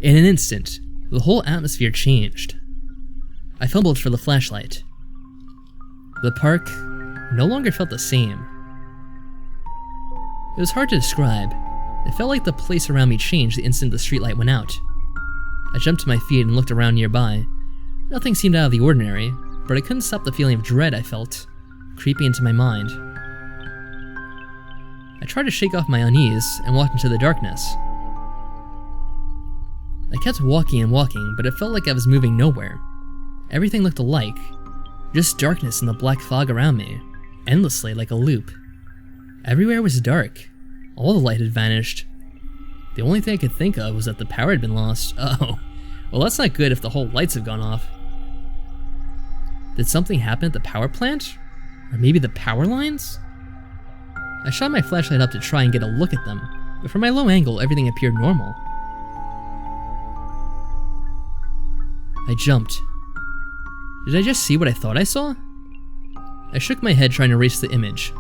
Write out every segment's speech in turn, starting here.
In an instant, the whole atmosphere changed. I fumbled for the flashlight. The park no longer felt the same. It was hard to describe. It felt like the place around me changed the instant the streetlight went out. I jumped to my feet and looked around nearby. Nothing seemed out of the ordinary, but I couldn't stop the feeling of dread I felt creeping into my mind. I tried to shake off my unease and walked into the darkness. I kept walking and walking, but it felt like I was moving nowhere. Everything looked alike, just darkness and the black fog around me, endlessly like a loop. Everywhere was dark. All the light had vanished. The only thing I could think of was that the power had been lost. Uh-oh. Well, that's not good if the whole lights have gone off. Did something happen at the power plant? Or maybe the power lines? I shot my flashlight up to try and get a look at them, but from my low angle, everything appeared normal. I jumped. Did I just see what I thought I saw? I shook my head trying to erase the image.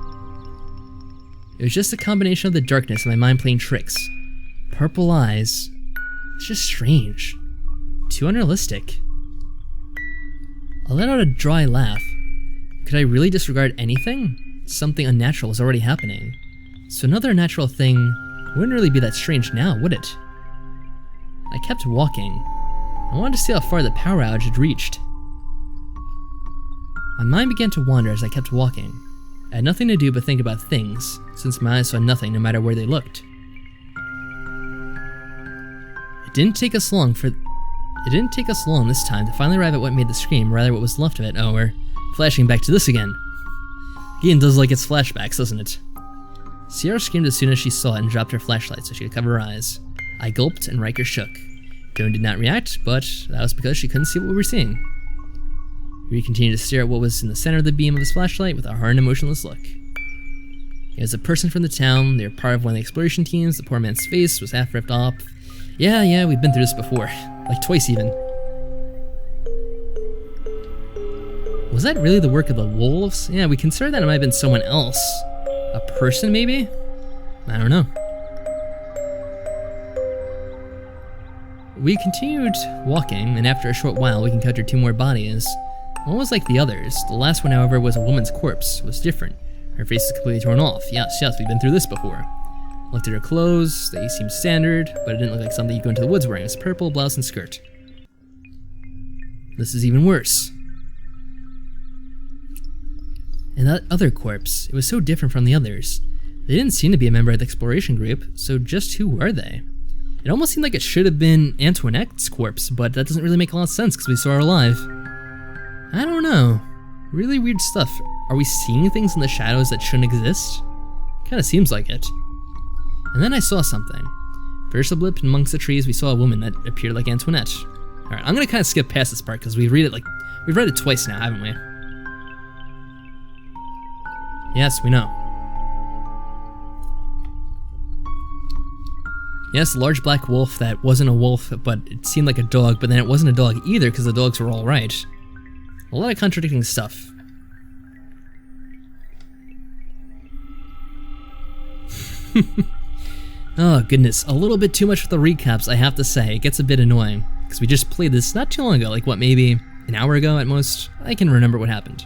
It was just a combination of the darkness and my mind playing tricks. Purple eyes. It's just strange. Too unrealistic. I let out a dry laugh. Could I really disregard anything? Something unnatural was already happening. So another unnatural thing wouldn't really be that strange now, would it? I kept walking. I wanted to see how far the power outage had reached. My mind began to wander as I kept walking. I had nothing to do but think about things, since my eyes saw nothing no matter where they looked. It didn't take us long this time to finally arrive at what made the scream, or rather what was left of it. Oh, we're flashing back to this again. Game does like its flashbacks, doesn't it? Sierra screamed as soon as she saw it and dropped her flashlight so she could cover her eyes. I gulped and Riker shook. Joan did not react, but that was because she couldn't see what we were seeing. We continued to stare at what was in the center of the beam of his flashlight with a hard and emotionless look. It was a person from the town. They were part of one of the exploration teams. The poor man's face was half ripped off. Yeah, we've been through this before. Like twice even. Was that really the work of the wolves? Yeah, we considered that it might have been someone else. A person, maybe? I don't know. We continued walking, and after a short while, we encountered two more bodies. One was like the others. The last one, however, was a woman's corpse. It was different. Her face was completely torn off. Yes, we've been through this before. Looked at her clothes. They seemed standard, but it didn't look like something you'd go into the woods wearing. It was purple blouse and skirt. This is even worse. And that other corpse, it was so different from the others. They didn't seem to be a member of the exploration group, so just who were they? It almost seemed like it should have been Antoinette's corpse, but that doesn't really make a lot of sense because we saw her alive. I don't know. Really weird stuff. Are we seeing things in the shadows that shouldn't exist? Kinda seems like it. And then I saw something. First a blip, and amongst the trees we saw a woman that appeared like Antoinette. Alright, I'm gonna kinda skip past this part because we've read it twice now, haven't we? Yes, we know. Yes, a large black wolf that wasn't a wolf, but it seemed like a dog, but then it wasn't a dog either because the dogs were all right. A lot of contradicting stuff. Oh goodness, a little bit too much with the recaps, I have to say. It gets a bit annoying, because we just played this not too long ago, like what, maybe an hour ago at most? I can remember what happened.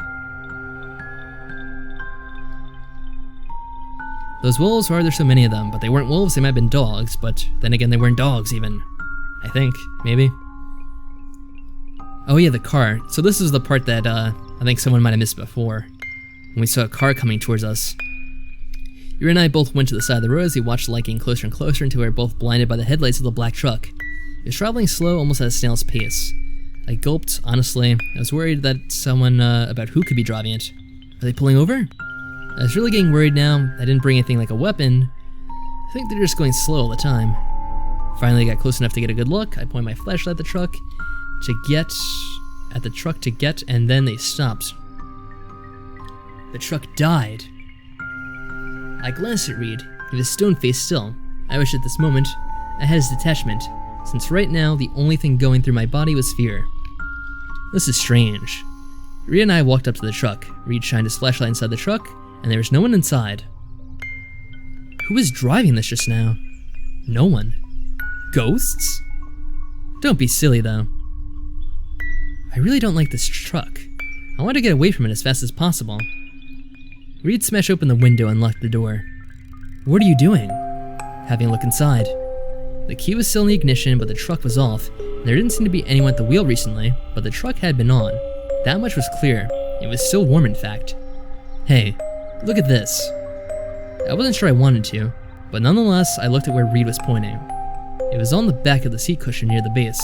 Those wolves, why are there so many of them? But they weren't wolves, they might have been dogs, but then again they weren't dogs even. I think, maybe. Oh yeah, the car. So this is the part that I think someone might have missed before. When we saw a car coming towards us. Yuri and I both went to the side of the road as we watched the light getting closer and closer until we were both blinded by the headlights of the black truck. It was traveling slow, almost at a snail's pace. I gulped, honestly. I was worried that someone, about who could be driving it. Are they pulling over? I was really getting worried now. I didn't bring anything like a weapon. I think they're just going slow all the time. Finally, I got close enough to get a good look. I pointed my flashlight at the truck and then they stopped. The truck died. I glanced at Reed. He was stone-faced still. I wish at this moment I had his detachment, since right now the only thing going through my body was fear. This is strange. Reed and I walked up to the truck. Reed shined his flashlight inside the truck, and there was no one inside. Who was driving this just now? No one. Ghosts? Don't be silly, though. I really don't like this truck. I want to get away from it as fast as possible. Reed smashed open the window and locked the door. What are you doing? Having a look inside. The key was still in the ignition, but the truck was off. There didn't seem to be anyone at the wheel recently, but the truck had been on. That much was clear. It was still warm, in fact. Hey, look at this. I wasn't sure I wanted to, but nonetheless, I looked at where Reed was pointing. It was on the back of the seat cushion near the base.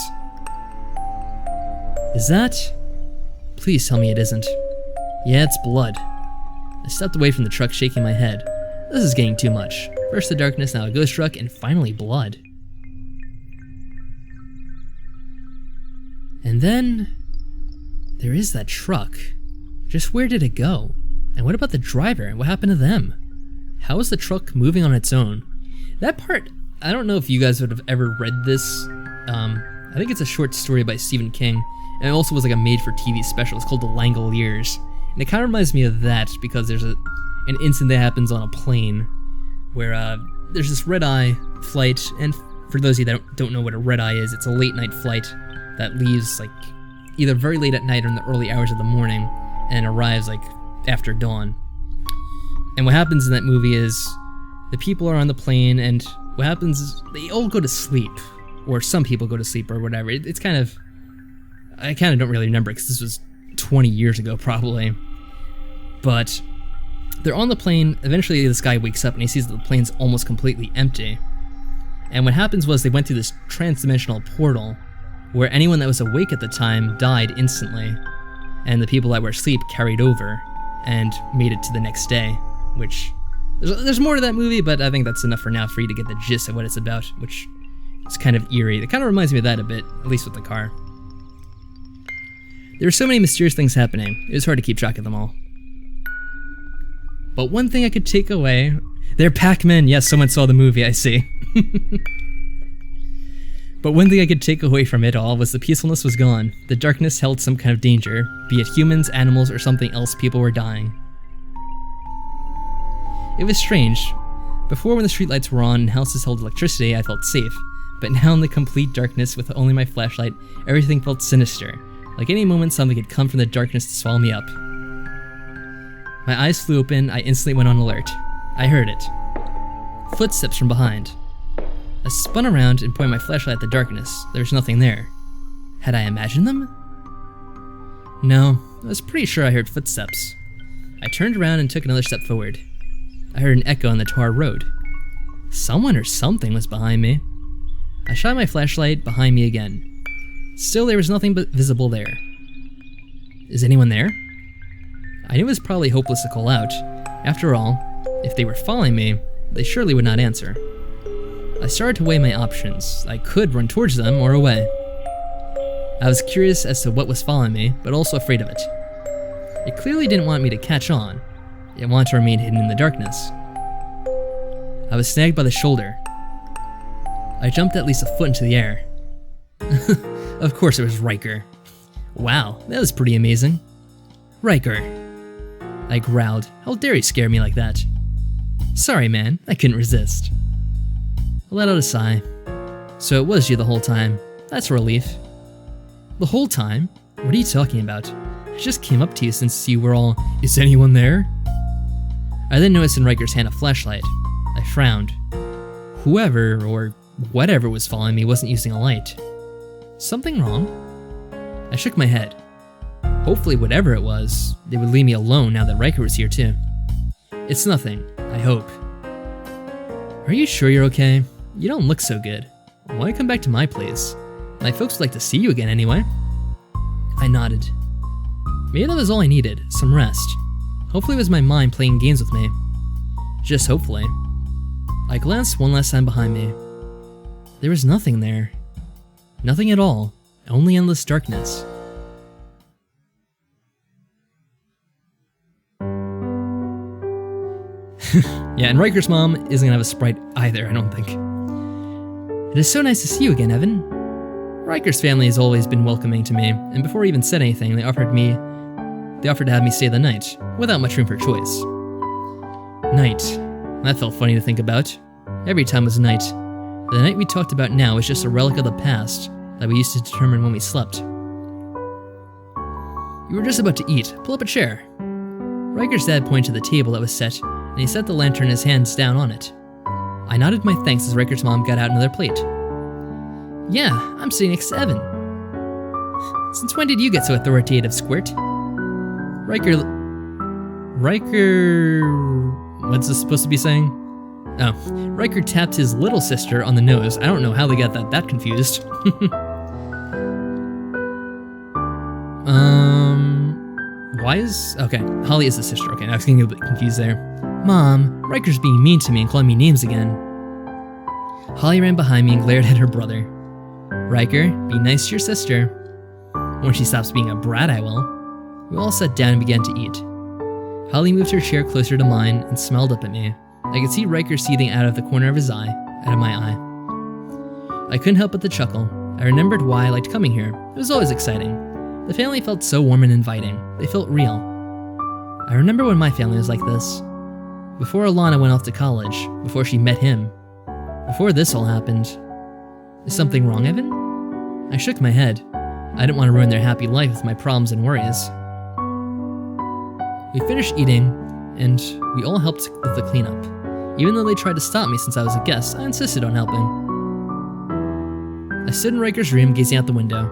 Is that? Please tell me it isn't. Yeah, it's blood. I stepped away from the truck, shaking my head. This is getting too much. First the darkness, now a ghost truck, and finally blood. And then there is that truck. Just where did it go? And what about the driver? What happened to them? How is the truck moving on its own? That part, I don't know if you guys would have ever read this. I think it's a short story by Stephen King, and it also was like a made-for-TV special. It's called The Langoliers. And it kind of reminds me of that because there's an incident that happens on a plane where there's this red-eye flight, and for those of you that don't know what a red-eye is, it's a late-night flight that leaves like either very late at night or in the early hours of the morning and arrives like after dawn. And what happens in that movie is the people are on the plane, and what happens is they all go to sleep, or some people go to sleep or whatever. It's kind of, I kind of don't really remember because this was 20 years ago probably. But they're on the plane. Eventually this guy wakes up and he sees that the plane's almost completely empty. And what happens was they went through this trans-dimensional portal where anyone that was awake at the time died instantly, and the people that were asleep carried over and made it to the next day, which, there's more to that movie, but I think that's enough for now for you to get the gist of what it's about, which is kind of eerie. It kind of reminds me of that a bit, at least with the car. There were so many mysterious things happening, it was hard to keep track of them all. But one thing I could take away, they're Pac-Man, yes, someone saw the movie, I see. But one thing I could take away from it all was the peacefulness was gone. The darkness held some kind of danger, be it humans, animals, or something else. People were dying. It was strange. Before, when the streetlights were on and houses held electricity, I felt safe. But now in the complete darkness with only my flashlight, everything felt sinister. Like any moment something had come from the darkness to swallow me up. My eyes flew open, I instantly went on alert. I heard it. Footsteps from behind. I spun around and pointed my flashlight at the darkness. There was nothing there. Had I imagined them? No, I was pretty sure I heard footsteps. I turned around and took another step forward. I heard an echo on the tar road. Someone or something was behind me. I shined my flashlight behind me again. Still, there was nothing but visible there. Is anyone there? I knew it was probably hopeless to call out. After all, if they were following me, they surely would not answer. I started to weigh my options. I could run towards them or away. I was curious as to what was following me, but also afraid of it. It clearly didn't want me to catch on. It wanted to remain hidden in the darkness. I was snagged by the shoulder. I jumped at least a foot into the air. Of course it was Riker. Wow, that was pretty amazing. Riker. I growled. How dare you scare me like that? Sorry, man, I couldn't resist. I let out a sigh. So it was you the whole time. That's a relief. The whole time? What are you talking about? I just came up to you since you were all, is anyone there? I then noticed in Riker's hand a flashlight. I frowned. Whoever, or whatever was following me wasn't using a light. Something wrong? I shook my head. Hopefully whatever it was, they would leave me alone now that Riker was here too. It's nothing, I hope. Are you sure you're okay? You don't look so good. Why come back to my place? My folks would like to see you again anyway. I nodded. Maybe that was all I needed, some rest. Hopefully it was my mind playing games with me. Just hopefully. I glanced one last time behind me. There was nothing there. Nothing at all, only endless darkness. Yeah, and Riker's mom isn't gonna have a sprite either, I don't think. It is so nice to see you again, Evan. Riker's family has always been welcoming to me, and before I even said anything, they offered to have me stay the night, without much room for choice. Night. That felt funny to think about. Every time was night. The night we talked about now is just a relic of the past, that we used to determine when we slept. You were just about to eat. Pull up a chair. Riker's dad pointed to the table that was set, and he set the lantern his hands down on it. I nodded my thanks as Riker's mom got out another plate. Yeah, I'm sitting next to Evan. Since when did you get so authoritative, Squirt? Riker... What's this supposed to be saying? Oh, Riker tapped his little sister on the nose. I don't know how they got that confused. Why is... Okay, Holly is the sister. Okay, I was getting a bit confused there. Mom, Riker's being mean to me and calling me names again. Holly ran behind me and glared at her brother. Riker, be nice to your sister. When she stops being a brat, I will. We all sat down and began to eat. Holly moved her chair closer to mine and smiled up at me. I could see Riker seething out of the corner of his eye, out of my eye. I couldn't help but to chuckle. I remembered why I liked coming here. It was always exciting. The family felt so warm and inviting. They felt real. I remember when my family was like this. Before Alana went off to college, before she met him, before this all happened. Is something wrong, Evan? I shook my head. I didn't want to ruin their happy life with my problems and worries. We finished eating, and we all helped with the cleanup. Even though they tried to stop me since I was a guest, I insisted on helping. I stood in Riker's room gazing out the window.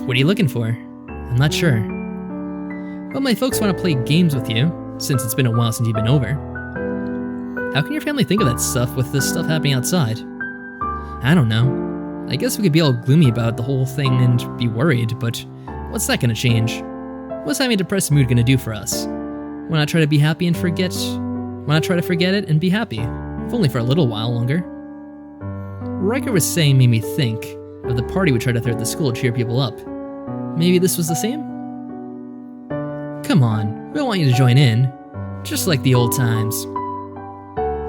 What are you looking for? I'm not sure. Well, my folks want to play games with you, since it's been a while since you've been over. How can your family think of that stuff with this stuff happening outside? I don't know. I guess we could be all gloomy about the whole thing and be worried, but what's that gonna change? What's having a depressed mood gonna do for us? Why not try to be happy and forget? Why not try to forget it and be happy? If only for a little while longer. Riker was saying made me think of the party we tried to throw at the school to cheer people up. Maybe this was the same? Come on, we don't want you to join in. Just like the old times.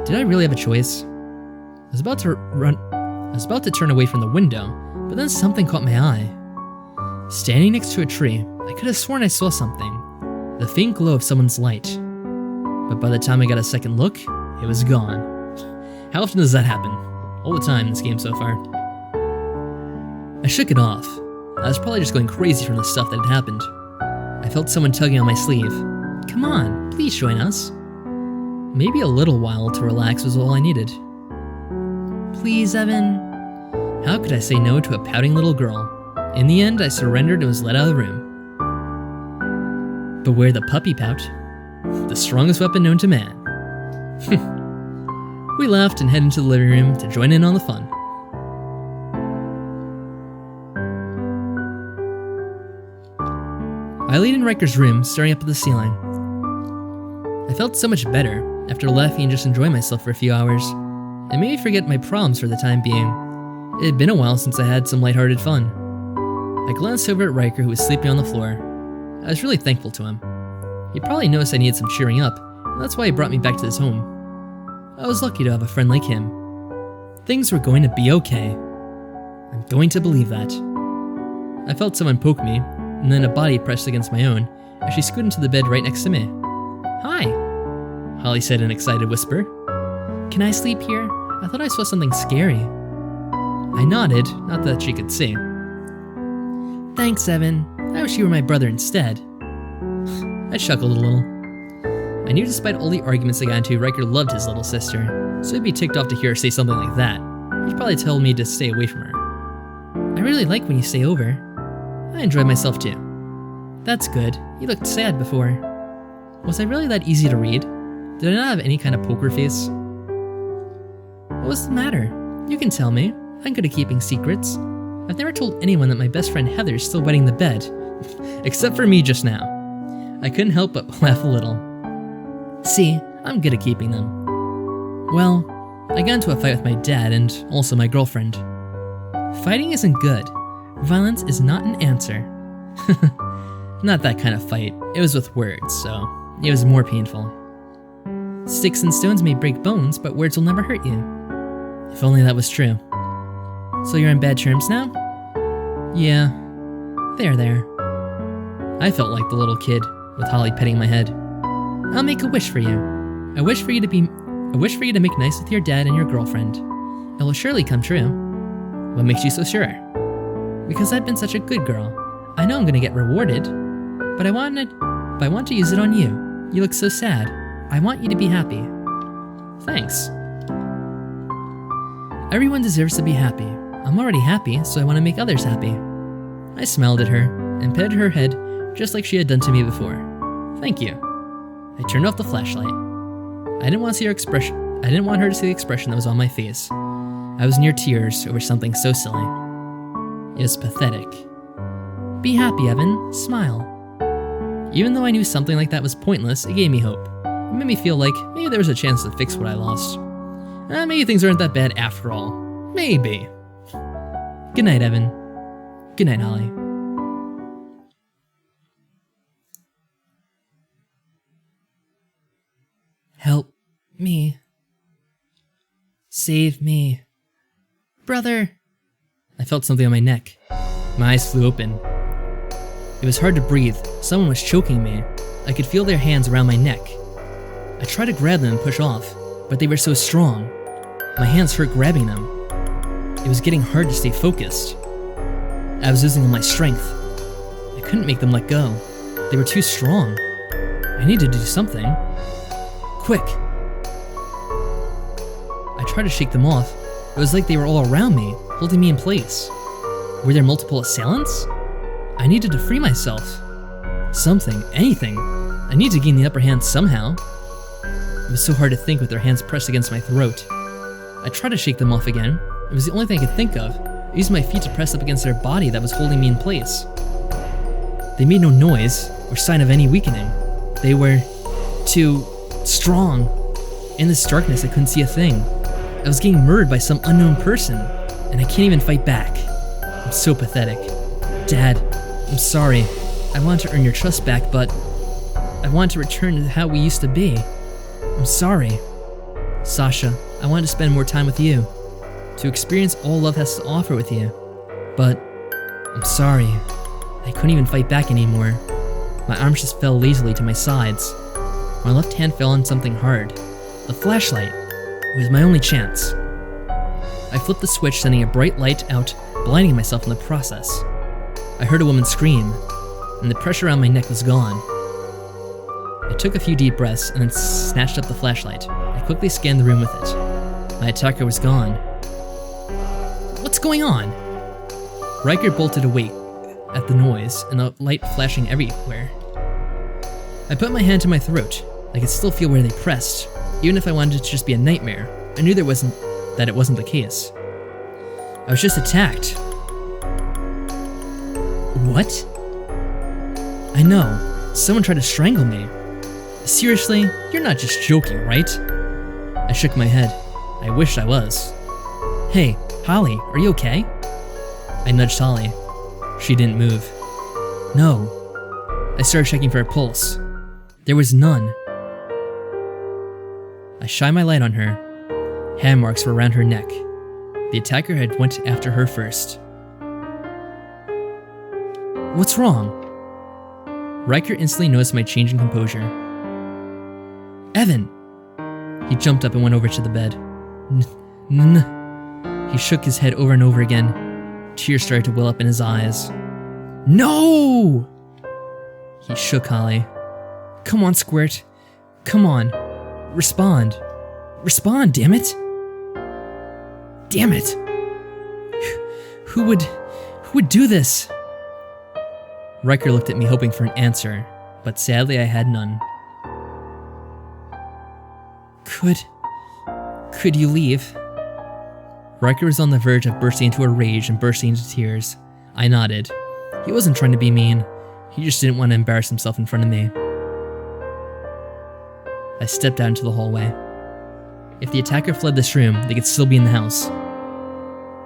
Did I really have a choice? I was about to turn away from the window, but then something caught my eye. Standing next to a tree, I could have sworn I saw something. The faint glow of someone's light. But by the time I got a second look, it was gone. How often does that happen? All the time in this game so far. I shook it off. I was probably just going crazy from the stuff that had happened. I felt someone tugging on my sleeve. Come on, please join us. Maybe a little while to relax was all I needed. Please, Evan. How could I say no to a pouting little girl? In the end, I surrendered and was let out of the room. Beware the puppy pout. The strongest weapon known to man. We laughed and headed into the living room to join in on the fun. I laid in Riker's room, staring up at the ceiling. I felt so much better after laughing and just enjoying myself for a few hours. It made me forget my problems for the time being. It had been a while since I had some lighthearted fun. I glanced over at Riker, who was sleeping on the floor. I was really thankful to him. He probably noticed I needed some cheering up, and that's why he brought me back to his home. I was lucky to have a friend like him. Things were going to be okay. I'm going to believe that. I felt someone poke me, and then a body pressed against my own as she scooted into the bed right next to me. Hi, Holly said in an excited whisper. Can I sleep here? I thought I saw something scary. I nodded, not that she could see. Thanks, Evan. I wish you were my brother instead. I chuckled a little. I knew despite all the arguments I got into, Riker loved his little sister, so he'd be ticked off to hear her say something like that. He'd probably tell me to stay away from her. I really like when you stay over. I enjoyed myself too. That's good. You looked sad before. Was I really that easy to read? Did I not have any kind of poker face? What was the matter? You can tell me. I'm good at keeping secrets. I've never told anyone that my best friend Heather is still wetting the bed. Except for me just now. I couldn't help but laugh a little. See, I'm good at keeping them. Well, I got into a fight with my dad and also my girlfriend. Fighting isn't good. Violence is not an answer. Not that kind of fight. It was with words, so it was more painful. Sticks and stones may break bones, but words will never hurt you. If only that was true. So you're on bad terms now? Yeah. There. I felt like the little kid, with Holly petting my head. I'll make a wish for you. A wish for you to make nice with your dad and your girlfriend. It will surely come true. What makes you so sure? Because I've been such a good girl. I know I'm gonna get rewarded, but I want to use it on you. You look so sad. I want you to be happy. Thanks. Everyone deserves to be happy. I'm already happy, so I want to make others happy. I smiled at her and petted her head just like she had done to me before. Thank you. I turned off the flashlight. I didn't want her to see the expression that was on my face. I was near tears over something so silly. It was pathetic. Be happy, Evan. Smile. Even though I knew something like that was pointless, it gave me hope. It made me feel like maybe there was a chance to fix what I lost. Maybe things aren't that bad after all. Maybe. Good night, Evan. Good night, Holly. Help me. Save me. Brother. I felt something on my neck. My eyes flew open. It was hard to breathe. Someone was choking me. I could feel their hands around my neck. I tried to grab them and push off, but they were so strong. My hands hurt grabbing them. It was getting hard to stay focused. I was losing all my strength. I couldn't make them let go. They were too strong. I needed to do something. Quick! I tried to shake them off. It was like they were all around me, holding me in place. Were there multiple assailants? I needed to free myself. Something, anything. I need to gain the upper hand somehow. It was so hard to think with their hands pressed against my throat. I tried to shake them off again. It was the only thing I could think of. I used my feet to press up against their body that was holding me in place. They made no noise or sign of any weakening. They were too strong. In this darkness, I couldn't see a thing. I was getting murdered by some unknown person, and I can't even fight back. I'm so pathetic. Dad, I'm sorry. I wanted to earn your trust back, but I wanted to return to how we used to be. I'm sorry. Sasha, I wanted to spend more time with you, to experience all love has to offer with you. But I'm sorry. I couldn't even fight back anymore. My arms just fell lazily to my sides. My left hand fell on something hard. The flashlight. It was my only chance. I flipped the switch, sending a bright light out, blinding myself in the process. I heard a woman scream, and the pressure around my neck was gone. I took a few deep breaths and then snatched up the flashlight. I quickly scanned the room with it. My attacker was gone. What's going on? Riker bolted awake at the noise and the light flashing everywhere. I put my hand to my throat. I could still feel where they pressed. Even if I wanted it to just be a nightmare, I knew that it wasn't the case. I was just attacked. What? I know. Someone tried to strangle me. Seriously? You're not just joking, right? I shook my head. I wished I was. Hey, Holly, are you okay? I nudged Holly. She didn't move. No. I started checking for a pulse. There was none. I shined my light on her. Hand marks were around her neck. The attacker had went after her first. What's wrong? Riker instantly noticed my change in composure. Evan! He jumped up and went over to the bed. He shook his head over and over again. Tears started to well up in his eyes. No! He shook Holly. Come on, Squirt. Come on. Respond. Respond, damn it! Damn it! Who would do this? Riker looked at me hoping for an answer, but sadly I had none. Could you leave? Riker was on the verge of bursting into a rage and bursting into tears. I nodded. He wasn't trying to be mean. He just didn't want to embarrass himself in front of me. I stepped out into the hallway. If the attacker fled this room, they could still be in the house.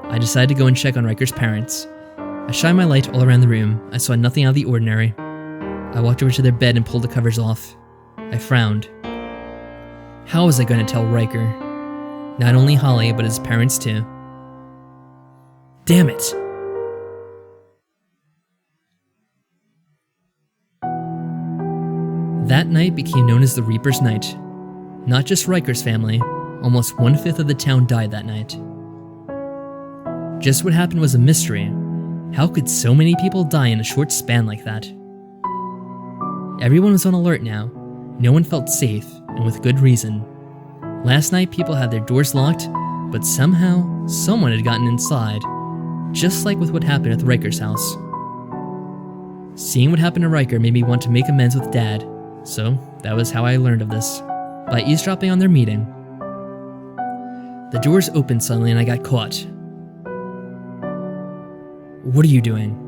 I decided to go and check on Riker's parents. I shined my light all around the room. I saw nothing out of the ordinary. I walked over to their bed and pulled the covers off. I frowned. How was I going to tell Riker? Not only Holly, but his parents too. Damn it! That night became known as the Reaper's Night. Not just Riker's family, almost 1/5 of the town died that night. Just what happened was a mystery, How could so many people die in a short span like that? Everyone was on alert now. No one felt safe, and with good reason. Last night people had their doors locked, but somehow someone had gotten inside, just like with what happened at Riker's house. Seeing what happened to Riker made me want to make amends with Dad, so that was how I learned of this, by eavesdropping on their meeting. The doors opened suddenly and I got caught. What are you doing?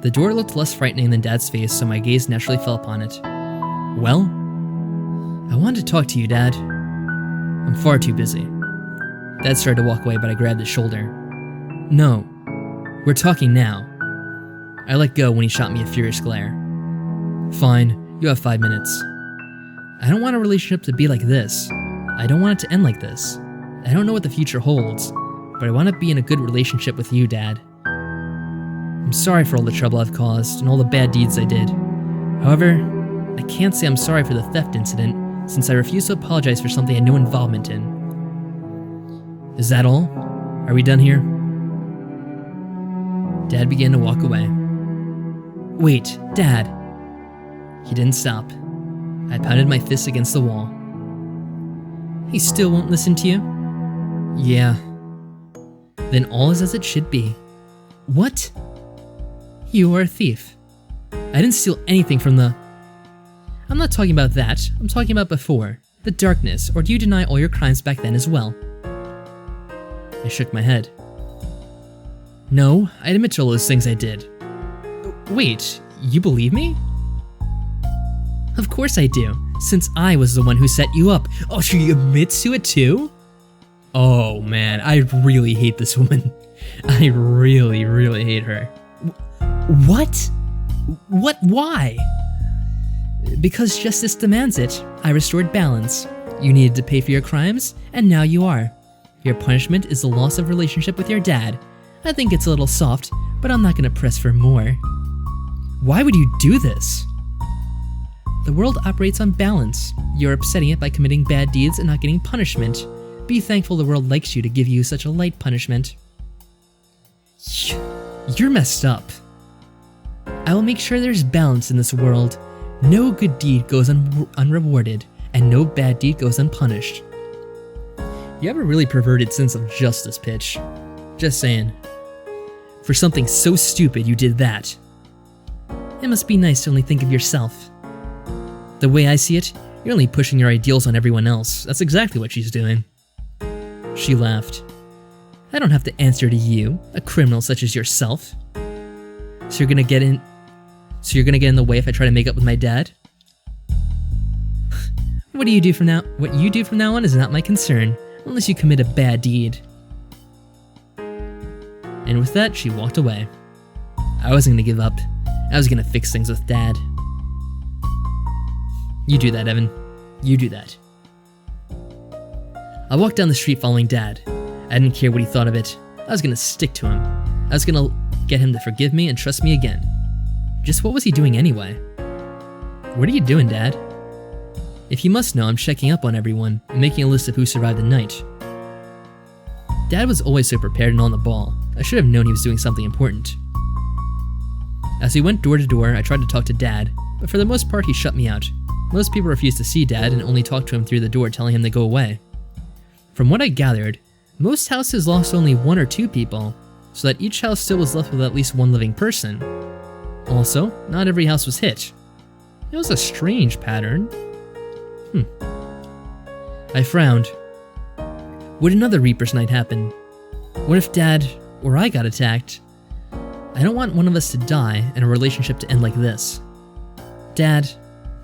The door looked less frightening than Dad's face, so my gaze naturally fell upon it. Well, I wanted to talk to you, Dad. I'm far too busy. Dad started to walk away, but I grabbed his shoulder. No, we're talking now. I let go when he shot me a furious glare. Fine, you have 5 minutes. I don't want a relationship to be like this. I don't want it to end like this. I don't know what the future holds, but I want to be in a good relationship with you, Dad. I'm sorry for all the trouble I've caused and all the bad deeds I did. However, I can't say I'm sorry for the theft incident, since I refuse to apologize for something I had no involvement in. Is that all? Are we done here? Dad began to walk away. Wait, Dad! He didn't stop. I pounded my fist against the wall. He still won't listen to you? Yeah. Then all is as it should be. What? You are a thief. I didn't steal anything from the... I'm not talking about that. I'm talking about before. The darkness, or do you deny all your crimes back then as well? I shook my head. No, I admit to all those things I did. Wait, you believe me? Of course I do, since I was the one who set you up. Oh, she admits to it too? Oh man, I really hate this woman. I really, really hate her. What? Why? Because justice demands it. I restored balance. You needed to pay for your crimes, and now you are. Your punishment is the loss of relationship with your dad. I think it's a little soft, but I'm not gonna press for more. Why would you do this? The world operates on balance. You're upsetting it by committing bad deeds and not getting punishment. Be thankful the world likes you to give you such a light punishment. You're messed up. I will make sure there's balance in this world. No good deed goes unrewarded, and no bad deed goes unpunished. You have a really perverted sense of justice, Pitch. Just saying. For something so stupid, you did that. It must be nice to only think of yourself. The way I see it, you're only pushing your ideals on everyone else. That's exactly what she's doing. She laughed. I don't have to answer to you, a criminal such as yourself. So you're gonna get in the way if I try to make up with my dad? What you do from now on is not my concern, unless you commit a bad deed. And with that, she walked away. I wasn't gonna give up. I was gonna fix things with Dad. You do that, Evan. You do that. I walked down the street following Dad. I didn't care what he thought of it. I was gonna stick to him. I was gonna get him to forgive me and trust me again. Just what was he doing anyway? What are you doing, Dad? If you must know, I'm checking up on everyone and making a list of who survived the night. Dad was always so prepared and on the ball. I should have known he was doing something important. As we went door to door, I tried to talk to Dad, but for the most part he shut me out. Most people refused to see Dad and only talked to him through the door, telling him to go away. From what I gathered, most houses lost only 1 or 2 people, so that each house still was left with at least 1 living person. Also, not every house was hit. It was a strange pattern. I frowned. Would another Reaper's night happen? What if Dad or I got attacked? I don't want one of us to die and a relationship to end like this. Dad,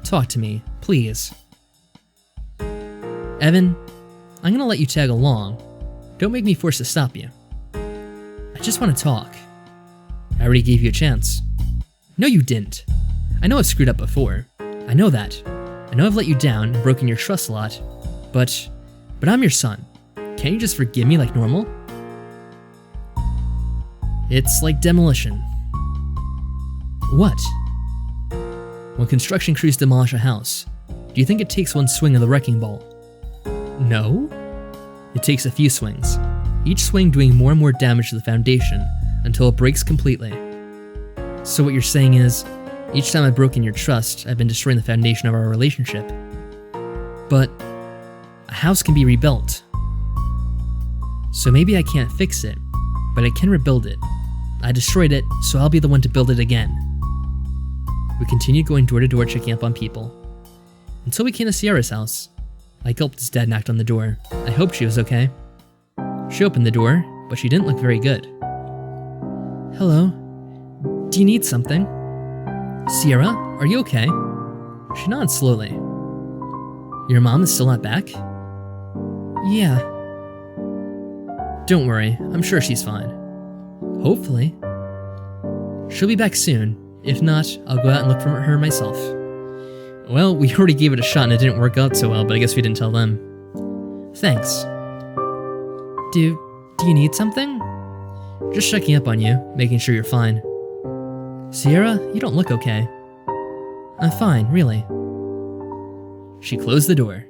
talk to me, please. Evan, I'm gonna let you tag along. Don't make me force to stop you. I just want to talk. I already gave you a chance. No, you didn't. I know I've screwed up before. I know that. I know I've let you down and broken your trust a lot. But I'm your son. Can't you just forgive me like normal? It's like demolition. What? When construction crews demolish a house, do you think it takes one swing of the wrecking ball? No. It takes a few swings, each swing doing more and more damage to the foundation, until it breaks completely. So what you're saying is, each time I've broken your trust, I've been destroying the foundation of our relationship. But a house can be rebuilt. So maybe I can't fix it, but I can rebuild it. I destroyed it, so I'll be the one to build it again. We continued going door to door checking up on people, until we came to Sierra's house. I gulped as Dad knocked on the door. I hoped she was okay. She opened the door, but she didn't look very good. Hello? Do you need something? Sierra, are you okay? She nodded slowly. Your mom is still not back? Yeah. Don't worry, I'm sure she's fine. Hopefully. She'll be back soon. If not, I'll go out and look for her myself. Well, we already gave it a shot and it didn't work out so well, but I guess we didn't tell them. Thanks. Do you need something? Just checking up on you, making sure you're fine. Sierra, you don't look okay. I'm fine, really. She closed the door.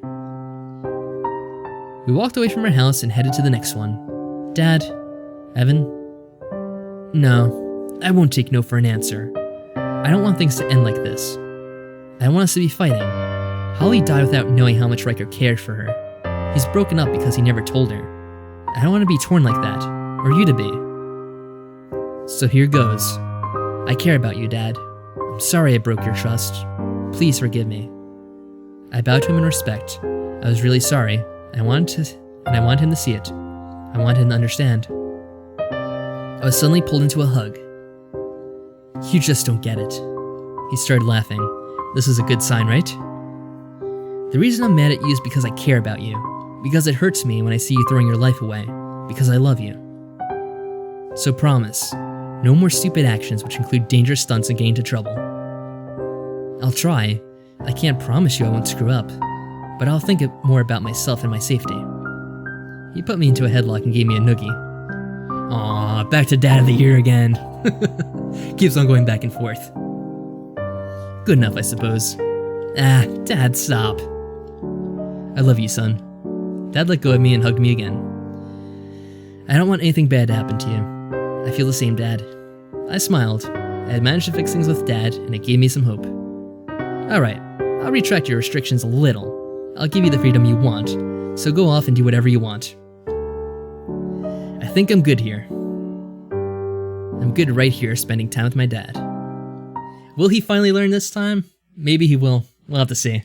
We walked away from her house and headed to the next one. Dad? Evan? No, I won't take no for an answer. I don't want things to end like this. I don't want us to be fighting. Holly died without knowing how much Riker cared for her. He's broken up because he never told her. I don't want to be torn like that, or you to be. So here goes. I care about you, Dad. I'm sorry I broke your trust. Please forgive me. I bowed to him in respect. I was really sorry. I wanted him to see it. I wanted him to understand. I was suddenly pulled into a hug. You just don't get it. He started laughing. This is a good sign, right? The reason I'm mad at you is because I care about you. Because it hurts me when I see you throwing your life away. Because I love you. So promise, no more stupid actions which include dangerous stunts and getting into trouble. I'll try. I can't promise you I won't screw up, but I'll think more about myself and my safety. He put me into a headlock and gave me a noogie. Aww, back to Dad of the Year again. Keeps on going back and forth. Good enough, I suppose. Dad, stop. I love you, son. Dad let go of me and hugged me again. I don't want anything bad to happen to you. I feel the same, Dad. I smiled. I had managed to fix things with Dad, and it gave me some hope. Alright, I'll retract your restrictions a little. I'll give you the freedom you want, so go off and do whatever you want. I think I'm good here. I'm good right here spending time with my dad. Will he finally learn this time? Maybe he will. We'll have to see.